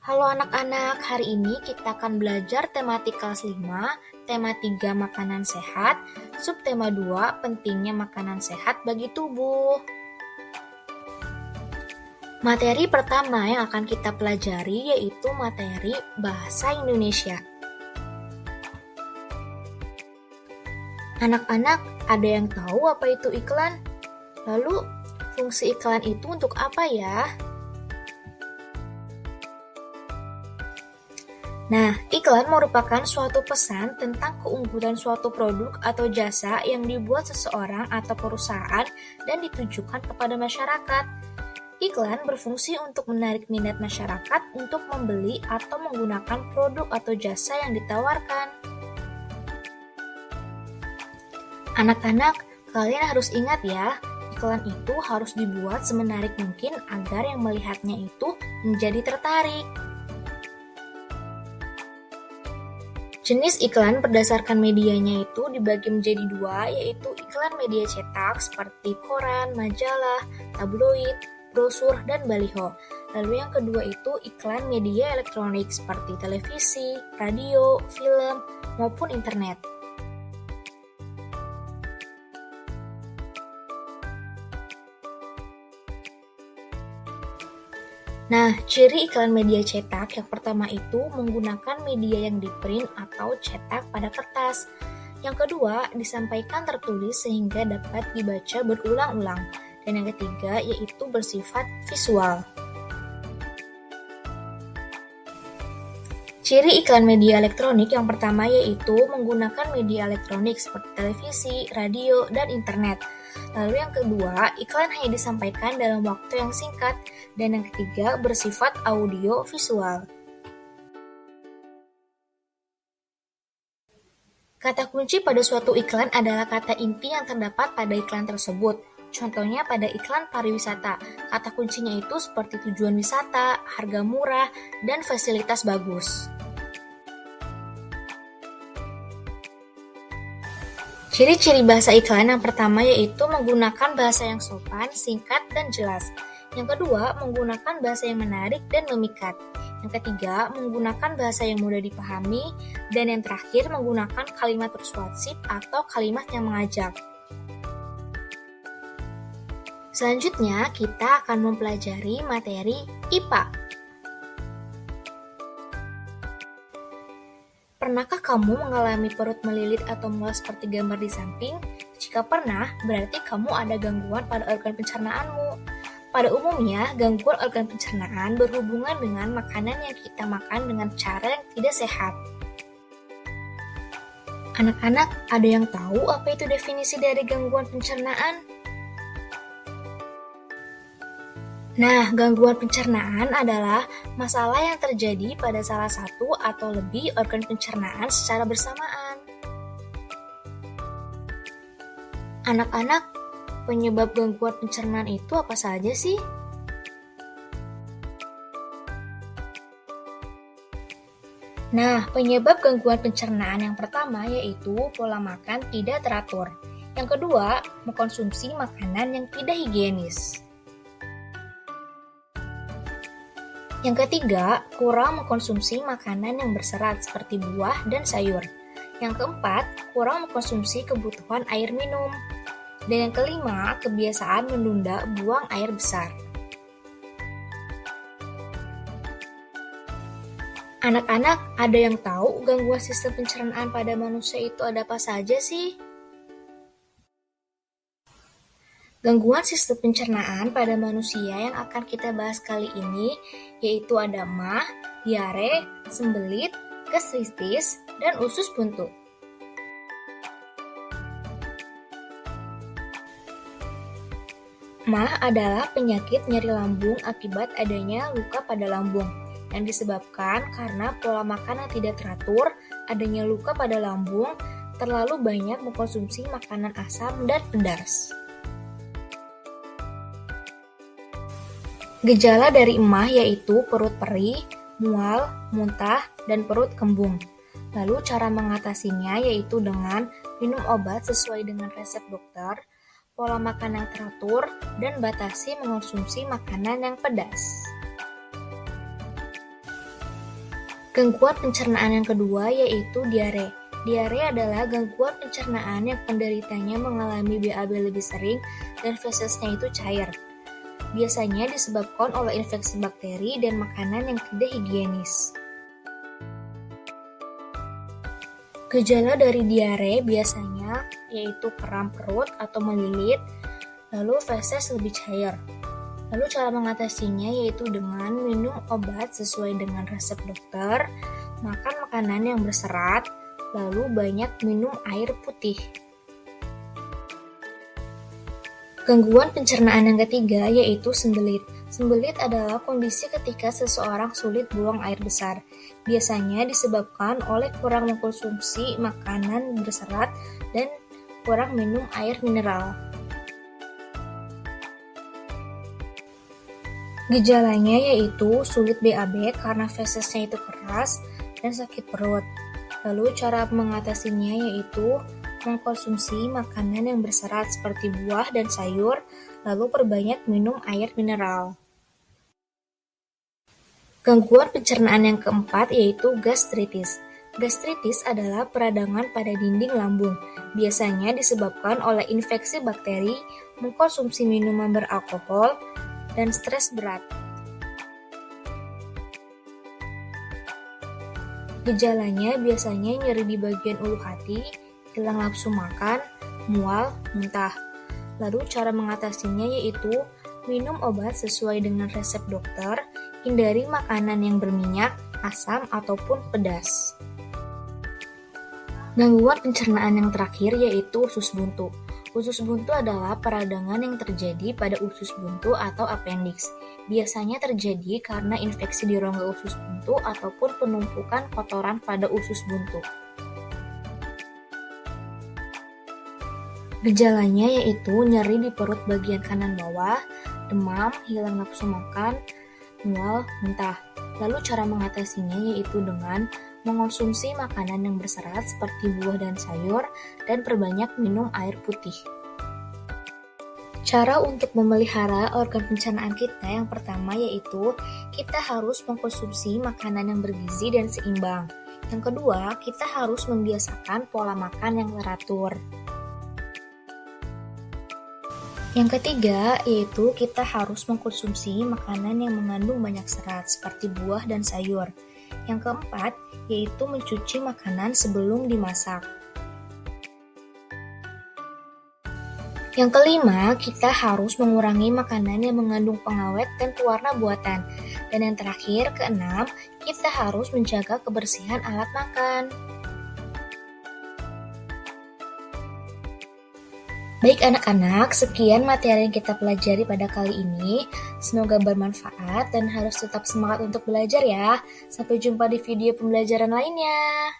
Halo anak-anak, hari ini kita akan belajar tematik kelas 5, tema 3 makanan sehat, subtema 2 pentingnya makanan sehat bagi tubuh. Materi pertama yang akan kita pelajari yaitu materi bahasa Indonesia. Anak-anak, ada yang tahu apa itu iklan? Lalu, fungsi iklan itu untuk apa ya? Nah, iklan merupakan suatu pesan tentang keunggulan suatu produk atau jasa yang dibuat seseorang atau perusahaan dan ditujukan kepada masyarakat. Iklan berfungsi untuk menarik minat masyarakat untuk membeli atau menggunakan produk atau jasa yang ditawarkan. Anak-anak, kalian harus ingat ya, iklan itu harus dibuat semenarik mungkin agar yang melihatnya itu menjadi tertarik. Jenis iklan berdasarkan medianya itu dibagi menjadi dua, yaitu iklan media cetak seperti koran, majalah, tabloid, brosur, dan baliho. Lalu yang kedua itu iklan media elektronik seperti televisi, radio, film, maupun internet. Nah, ciri iklan media cetak yang pertama itu menggunakan media yang di-print atau cetak pada kertas. Yang kedua, disampaikan tertulis sehingga dapat dibaca berulang-ulang. Dan yang ketiga, yaitu bersifat visual. Ciri iklan media elektronik yang pertama yaitu menggunakan media elektronik seperti televisi, radio, dan internet. Lalu yang kedua, iklan hanya disampaikan dalam waktu yang singkat. Dan yang ketiga, bersifat audio visual. Kata kunci pada suatu iklan adalah kata inti yang terdapat pada iklan tersebut. Contohnya pada iklan pariwisata, kata kuncinya itu seperti tujuan wisata, harga murah, dan fasilitas bagus. Ciri-ciri bahasa iklan yang pertama yaitu menggunakan bahasa yang sopan, singkat, dan jelas. Yang kedua, menggunakan bahasa yang menarik dan memikat. Yang ketiga, menggunakan bahasa yang mudah dipahami. Dan yang terakhir, menggunakan kalimat persuasif atau kalimat yang mengajak. Selanjutnya, kita akan mempelajari materi IPA. Pernahkah kamu mengalami perut melilit atau mual seperti gambar di samping? Jika pernah, berarti kamu ada gangguan pada organ pencernaanmu. Pada umumnya, gangguan organ pencernaan berhubungan dengan makanan yang kita makan dengan cara yang tidak sehat. Anak-anak, ada yang tahu apa itu definisi dari gangguan pencernaan? Nah, gangguan pencernaan adalah masalah yang terjadi pada salah satu atau lebih organ pencernaan secara bersamaan. Anak-anak, penyebab gangguan pencernaan itu apa saja sih? Nah, penyebab gangguan pencernaan yang pertama yaitu pola makan tidak teratur. Yang kedua, mengkonsumsi makanan yang tidak higienis. Yang ketiga, kurang mengkonsumsi makanan yang berserat seperti buah dan sayur. Yang keempat, kurang mengkonsumsi kebutuhan air minum. Dan yang kelima, kebiasaan menunda buang air besar. Anak-anak, ada yang tahu gangguan sistem pencernaan pada manusia itu ada apa saja sih? Gangguan sistem pencernaan pada manusia yang akan kita bahas kali ini yaitu ada MAH, diare, sembelit, gastritis, dan usus buntu. MAH adalah penyakit nyeri lambung akibat adanya luka pada lambung yang disebabkan karena pola makan yang tidak teratur, adanya luka pada lambung, terlalu banyak mengkonsumsi makanan asam dan pedas. Gejala dari MAH yaitu perut perih, mual, muntah, dan perut kembung. Lalu cara mengatasinya yaitu dengan minum obat sesuai dengan resep dokter, pola makan yang teratur, dan batasi mengonsumsi makanan yang pedas. Gangguan pencernaan yang kedua yaitu diare. Diare adalah gangguan pencernaan yang penderitanya mengalami BAB lebih sering dan fesesnya itu cair. Biasanya disebabkan oleh infeksi bakteri dan makanan yang tidak higienis. Gejala dari diare biasanya yaitu kram perut atau melilit, lalu feses lebih cair. Lalu cara mengatasinya yaitu dengan minum obat sesuai dengan resep dokter, makan makanan yang berserat, lalu banyak minum air putih. Gangguan pencernaan yang ketiga yaitu sembelit. Sembelit adalah kondisi ketika seseorang sulit buang air besar. Biasanya disebabkan oleh kurang mengkonsumsi makanan berserat dan kurang minum air mineral. Gejalanya yaitu sulit BAB karena fesesnya itu keras dan sakit perut. Lalu cara mengatasinya yaitu mengkonsumsi makanan yang berserat seperti buah dan sayur, lalu perbanyak minum air mineral. Gangguan pencernaan yang keempat yaitu gastritis. Gastritis adalah peradangan pada dinding lambung. Biasanya disebabkan oleh infeksi bakteri, mengkonsumsi minuman beralkohol, dan stres berat. Gejalanya biasanya nyeri di bagian ulu hati, hilang nafsu makan, mual, muntah. Lalu cara mengatasinya yaitu minum obat sesuai dengan resep dokter, hindari makanan yang berminyak, asam, ataupun pedas. Gangguan pencernaan yang terakhir yaitu usus buntu. Usus buntu adalah peradangan yang terjadi pada usus buntu atau appendix. Biasanya terjadi karena infeksi di rongga usus buntu ataupun penumpukan kotoran pada usus buntu. Gejalanya yaitu nyeri di perut bagian kanan bawah, demam, hilang nafsu makan, mual, muntah. Lalu cara mengatasinya yaitu dengan mengonsumsi makanan yang berserat seperti buah dan sayur, dan perbanyak minum air putih. Cara untuk memelihara organ pencernaan kita yang pertama yaitu kita harus mengkonsumsi makanan yang bergizi dan seimbang. Yang kedua, kita harus membiasakan pola makan yang teratur. Yang ketiga, yaitu kita harus mengkonsumsi makanan yang mengandung banyak serat seperti buah dan sayur. Yang keempat, yaitu mencuci makanan sebelum dimasak. Yang kelima, kita harus mengurangi makanan yang mengandung pengawet dan pewarna buatan. Dan yang terakhir, keenam, kita harus menjaga kebersihan alat makan. Baik anak-anak, sekian materi yang kita pelajari pada kali ini. Semoga bermanfaat dan harus tetap semangat untuk belajar ya. Sampai jumpa di video pembelajaran lainnya.